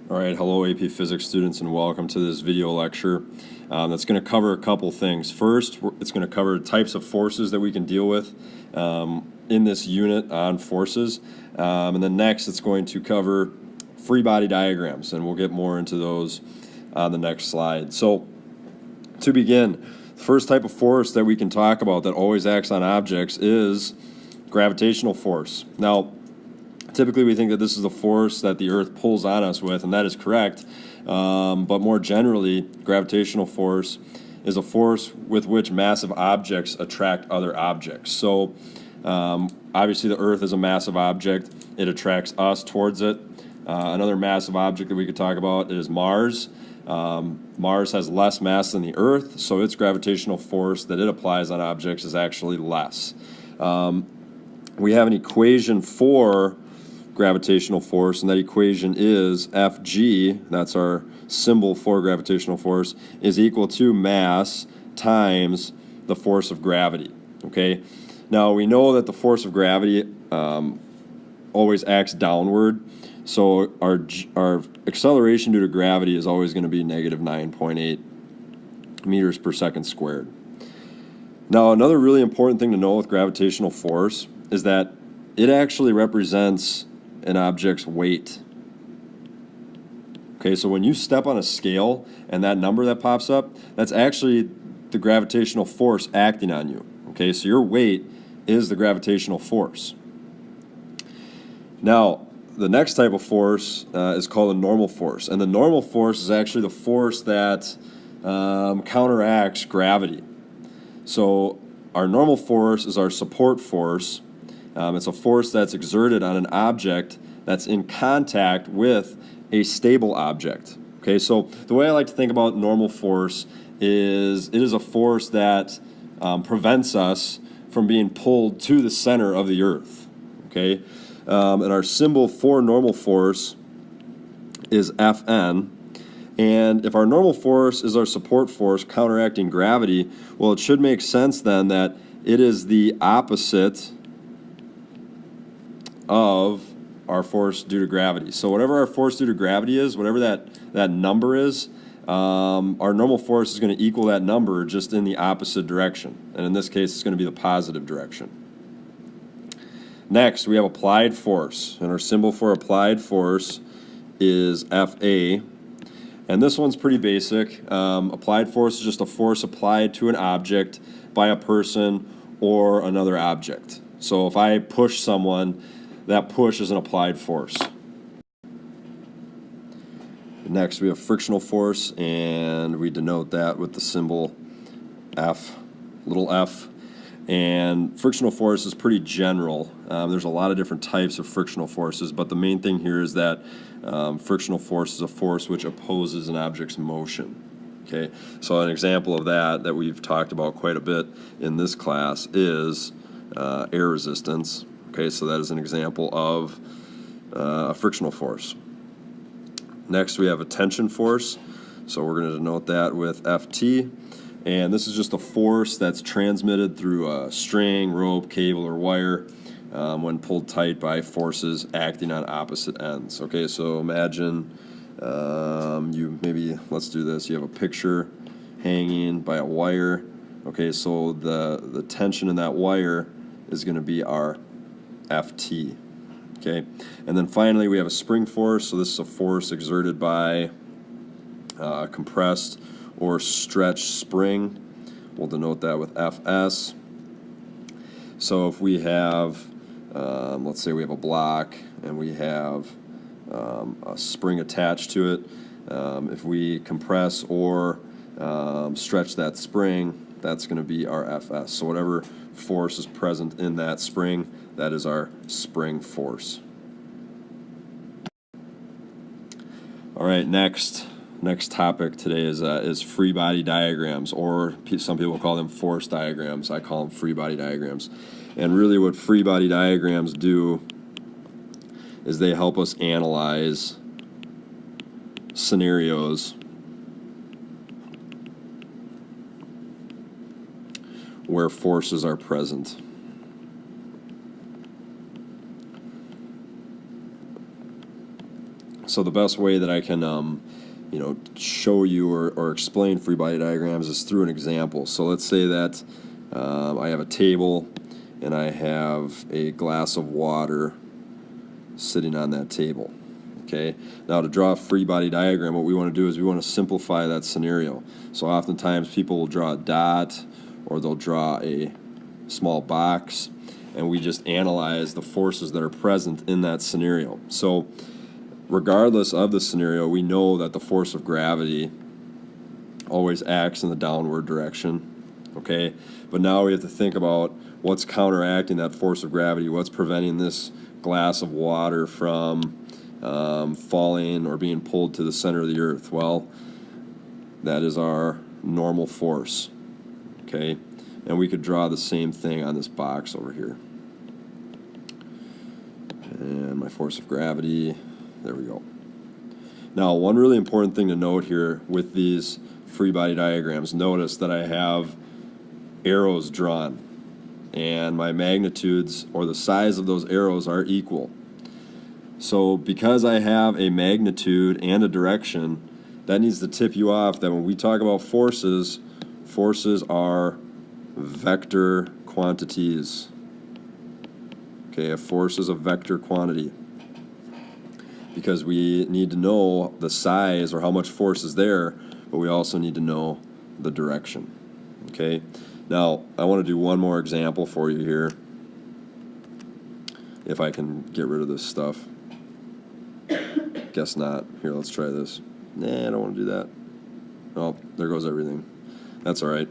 All right, hello AP Physics students and welcome to this video lecture that's going to cover a couple things. First, it's going to cover types of forces that we can deal with in this unit on forces. And then next, it's going to cover free body diagrams, and we'll get more into those on the next slide. So to begin, the first type of force that we can talk about that always acts on objects is gravitational force. Now, typically we think that this is the force that the Earth pulls on us with, and that is correct. But more generally, gravitational force is a force with which massive objects attract other objects. So obviously the Earth is a massive object. It attracts us towards it. Another massive object that we could talk about is Mars. Mars has less mass than the Earth, so its gravitational force that it applies on objects is actually less. We have an equation for gravitational force, and that equation is Fg, that's our symbol for gravitational force, is equal to mass times the force of gravity. Okay, now we know that the force of gravity always acts downward, so our acceleration due to gravity is always going to be negative 9.8 meters per second squared. Now, another really important thing to know with gravitational force is that it actually represents an object's weight. Okay, so when you step on a scale and that number that pops up, that's actually the gravitational force acting on you. Okay, so your weight is the gravitational force. Now, the next type of force is called a normal force, and the normal force is actually the force that counteracts gravity. So our normal force is our support force. It's a force that's exerted on an object that's in contact with a stable object. Okay, so the way I like to think about normal force is it is a force that prevents us from being pulled to the center of the Earth. Okay, and our symbol for normal force is Fn. And if our normal force is our support force counteracting gravity, well, it should make sense then that it is the opposite of our force due to gravity. So whatever our force due to gravity is, whatever that number is, our normal force is going to equal that number just in the opposite direction. And in this case, it's going to be the positive direction. Next, we have applied force. And our symbol for applied force is Fa. And this one's pretty basic. Applied force is just a force applied to an object by a person or another object. So if I push someone, that push is an applied force. Next, we have frictional force, and we denote that with the symbol F, little f. And frictional force is pretty general. There's a lot of different types of frictional forces, but the main thing here is that frictional force is a force which opposes an object's motion. Okay, so an example of that we've talked about quite a bit in this class is air resistance. Okay, so that is an example of a frictional force. Next, we have a tension force. So we're going to denote that with Ft. And this is just a force that's transmitted through a string, rope, cable, or wire when pulled tight by forces acting on opposite ends. Okay, so imagine let's do this. You have a picture hanging by a wire. Okay, so the tension in that wire is going to be our Ft. Okay, and then finally we have a spring force. So this is a force exerted by a compressed or stretched spring. We'll denote that with Fs. So if we have, let's say we have a block and we have a spring attached to it, if we compress or stretch that spring, that's going to be our Fs. So whatever force is present in that spring, that is our spring force. All right, next topic today is free body diagrams, or some people call them force diagrams. I call them free body diagrams. And really what free body diagrams do is they help us analyze scenarios where forces are present. So the best way that I can show you or explain free body diagrams is through an example. So let's say that I have a table and I have a glass of water sitting on that table. Okay, now to draw a free body diagram, what we want to do is we want to simplify that scenario. So oftentimes people will draw a dot or they'll draw a small box, and we just analyze the forces that are present in that scenario. So regardless of the scenario, we know that the force of gravity always acts in the downward direction. Okay, but now we have to think about what's counteracting that force of gravity, what's preventing this glass of water from falling or being pulled to the center of the earth. Well, that is our normal force. Okay, and we could draw the same thing on this box over here. And my force of gravity, there we go. Now, one really important thing to note here with these free body diagrams, notice that I have arrows drawn, and my magnitudes or the size of those arrows are equal. So because I have a magnitude and a direction, that needs to tip you off that when we talk about forces, forces are vector quantities. Okay, a force is a vector quantity because we need to know the size or how much force is there, but we also need to know the direction. Okay, now I want to do one more example for you here. If I can get rid of this stuff. Guess not. Here, let's try this. Nah, I don't want to do that. Oh, there goes everything. That's all right.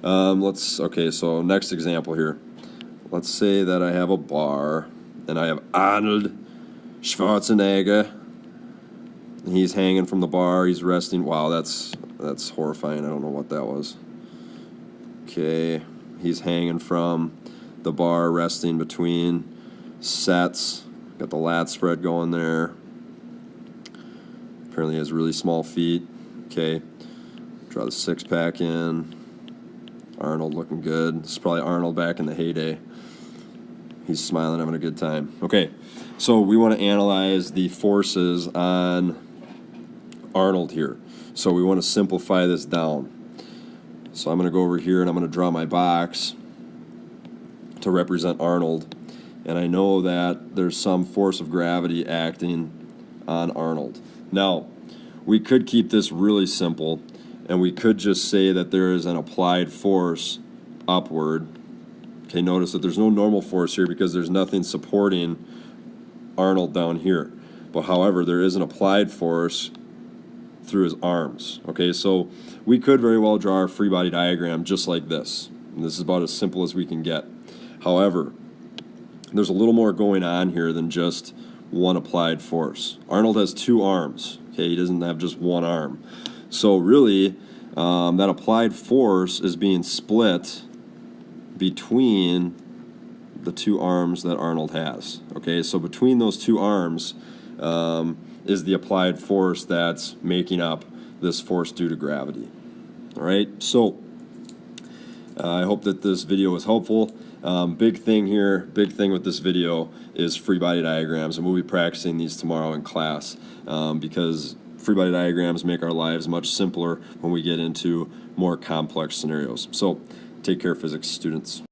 Okay, so next example here. Let's say that I have a bar, and I have Arnold Schwarzenegger. He's hanging from the bar. He's resting. Wow, that's horrifying. I don't know what that was. Okay, he's hanging from the bar, resting between sets. Got the lat spread going there. Apparently he has really small feet. Okay, draw the six-pack in. Arnold looking good. This is probably Arnold back in the heyday. He's smiling, having a good time. Okay, so we want to analyze the forces on Arnold here. So we want to simplify this down. So I'm going to go over here and I'm going to draw my box to represent Arnold. And I know that there's some force of gravity acting on Arnold. Now, we could keep this really simple, and we could just say that there is an applied force upward. Okay, notice that there's no normal force here because there's nothing supporting Arnold down here. But however, there is an applied force through his arms. Okay, so we could very well draw our free body diagram just like this. And this is about as simple as we can get. However, there's a little more going on here than just one applied force. Arnold has two arms. Okay, he doesn't have just one arm. So really, that applied force is being split between the two arms that Arnold has. Okay, so between those two arms is the applied force that's making up this force due to gravity. All right, so I hope that this video was helpful. Big thing with this video is free body diagrams, and we'll be practicing these tomorrow in class because free body diagrams make our lives much simpler when we get into more complex scenarios. So take care, physics students.